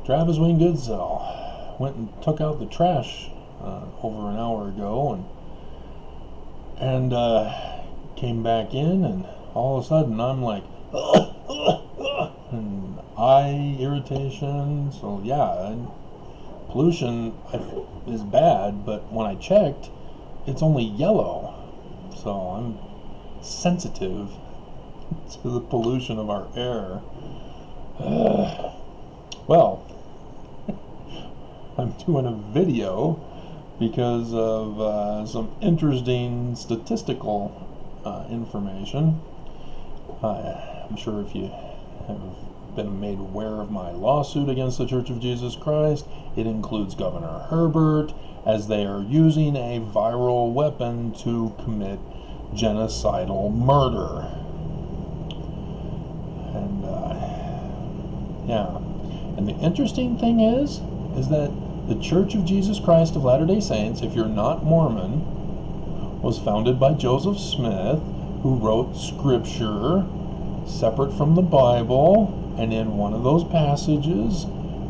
Travis Wayne Goodsell went and took out the trash over an hour ago, and came back in, and all of a sudden I'm like, and eye irritation. So yeah, and pollution is bad, but when I checked, it's only yellow. So I'm sensitive to the pollution of our air. Well, I'm doing a video because of some interesting statistical information. I'm sure if you have been made aware of my lawsuit against the Church of Jesus Christ, it includes Governor Herbert, as they are using a viral weapon to commit genocidal murder. And yeah, and the interesting thing is that the Church of Jesus Christ of Latter-day Saints, if you're not Mormon, was founded by Joseph Smith, who wrote scripture separate from the Bible, and in one of those passages,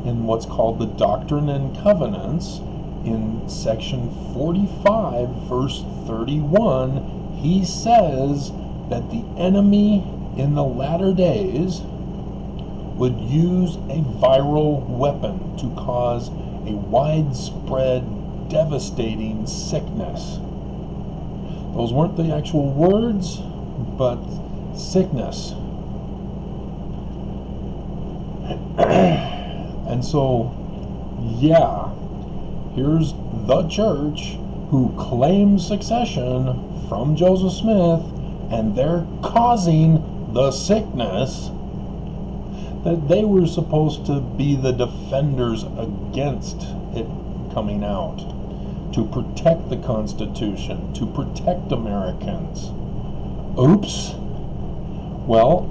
in what's called the Doctrine and Covenants, in section 45, verse 31, he says that the enemy in the latter days would use a viral weapon to cause a widespread, devastating sickness. Those weren't the actual words, but sickness. And so, yeah, here's the church who claims succession from Joseph Smith, and they're causing the sickness that they were supposed to be the defenders against it coming out, to protect the Constitution, to protect Americans. Oops. Well,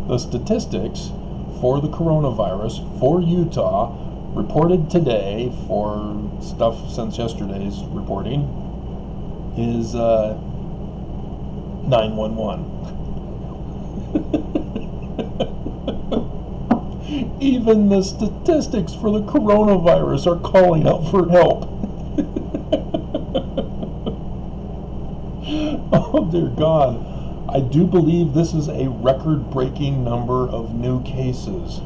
the statistics for the coronavirus for Utah, reported today for stuff since yesterday's reporting, is 911. Even the statistics for the coronavirus are calling out for help. Oh dear God. I do believe this is a record-breaking number of new cases.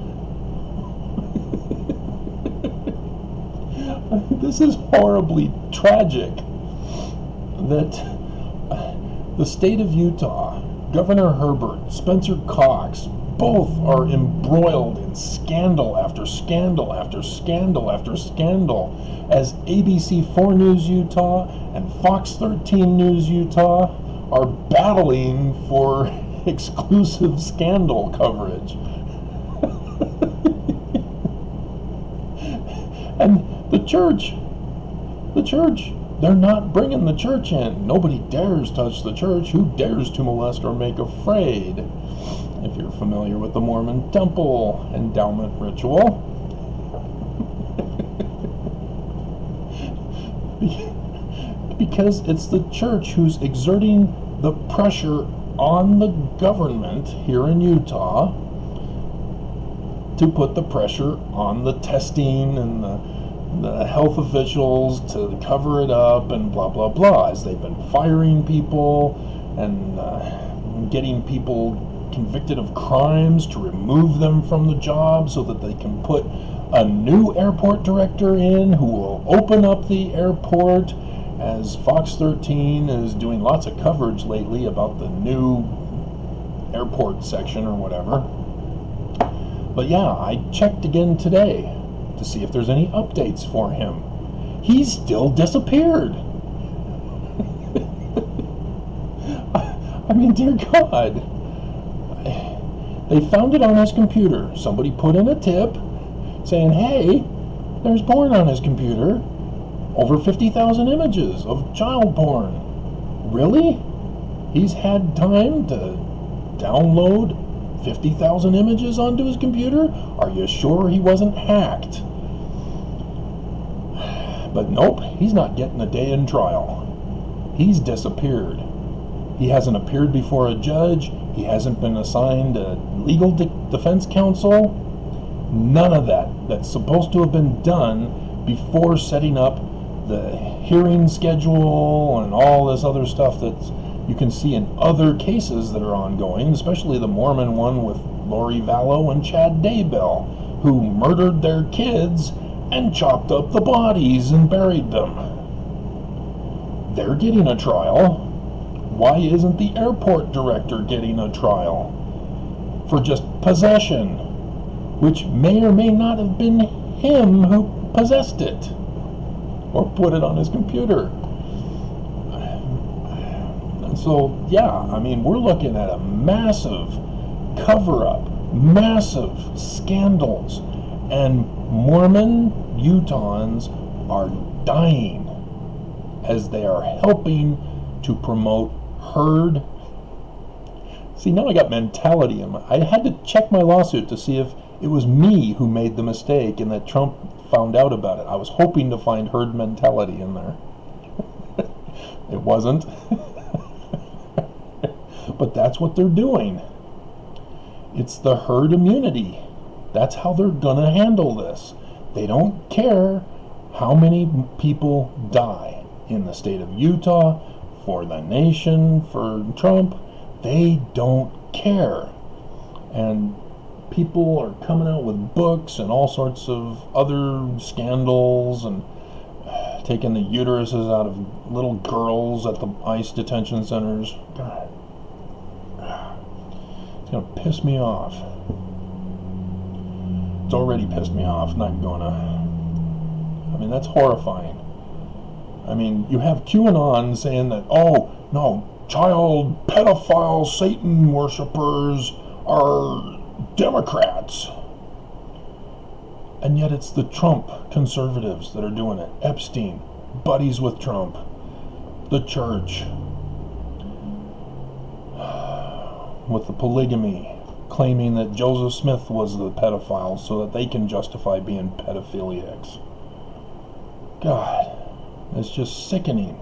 This is horribly tragic that the state of Utah, Governor Herbert, Spencer Cox, both are embroiled in scandal after scandal after scandal after scandal, as ABC4 News Utah and Fox 13 News Utah are battling for exclusive scandal coverage. And the church, they're not bringing the church in. Nobody dares touch the church. Who dares to molest or make afraid? If you're familiar with the Mormon temple endowment ritual. Because it's the church who's exerting the pressure on the government here in Utah to put the pressure on the testing and the health officials to cover it up and blah blah blah, as they've been firing people and getting people convicted of crimes to remove them from the job so that they can put a new airport director in who will open up the airport, as Fox 13 is doing lots of coverage lately about the new airport section or whatever. But yeah, I checked again today to see if there's any updates for him. He's still disappeared. I mean, dear God. They found it on his computer. Somebody put in a tip saying, hey, there's porn on his computer. Over 50,000 images of child porn. Really? He's had time to download 50,000 images onto his computer? Are you sure he wasn't hacked? But nope, he's not getting a day in trial. He's disappeared. He hasn't appeared before a judge. He hasn't been assigned a legal defense counsel. None of that. That's supposed to have been done before setting up the hearing schedule and all this other stuff that you can see in other cases that are ongoing, especially the Mormon one with Lori Vallow and Chad Daybell, who murdered their kids and chopped up the bodies and buried them. They're getting a trial. Why isn't the airport director getting a trial for just possession, which may or may not have been him who possessed it or put it on his computer? And so, yeah, I mean, we're looking at a massive cover-up, massive scandals, and Mormon Utahns are dying as they are helping to promote herd. See, now I got mentality in my... I had to check my lawsuit to see if it was me who made the mistake and that Trump found out about it. I was hoping to find herd mentality in there. It wasn't. But that's what they're doing. It's the herd immunity. That's how they're gonna handle this. They don't care how many people die in the state of Utah, for the nation, for Trump. They don't care. And people are coming out with books and all sorts of other scandals and taking the uteruses out of little girls at the ICE detention centers. God. It's going to piss me off. It's already pissed me off. Not gonna. I mean, that's horrifying. I mean, you have QAnon saying that, oh, no, child pedophile Satan worshippers are Democrats. And yet it's the Trump conservatives that are doing it. Epstein, buddies with Trump, the church, with the polygamy, claiming that Joseph Smith was the pedophile so that they can justify being pedophiliacs. God, it's just sickening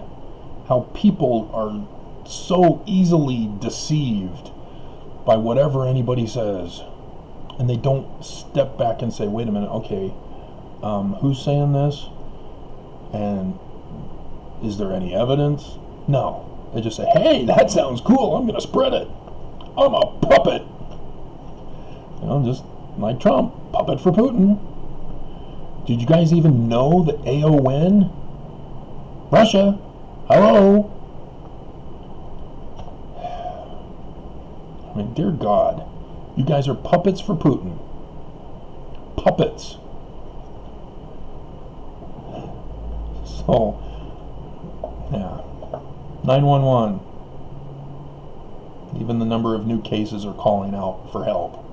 how people are so easily deceived by whatever anybody says, and they don't step back and say, wait a minute, okay, who's saying this, and is there any evidence? No, they just say, hey, that sounds cool, I'm gonna spread it, I'm a puppet, you know, just like Trump, puppet for Putin. Did you guys even know that AON, Russia, hello? I mean, dear God, you guys are puppets for Putin. Puppets. So, yeah. 911. Even the number of new cases are calling out for help.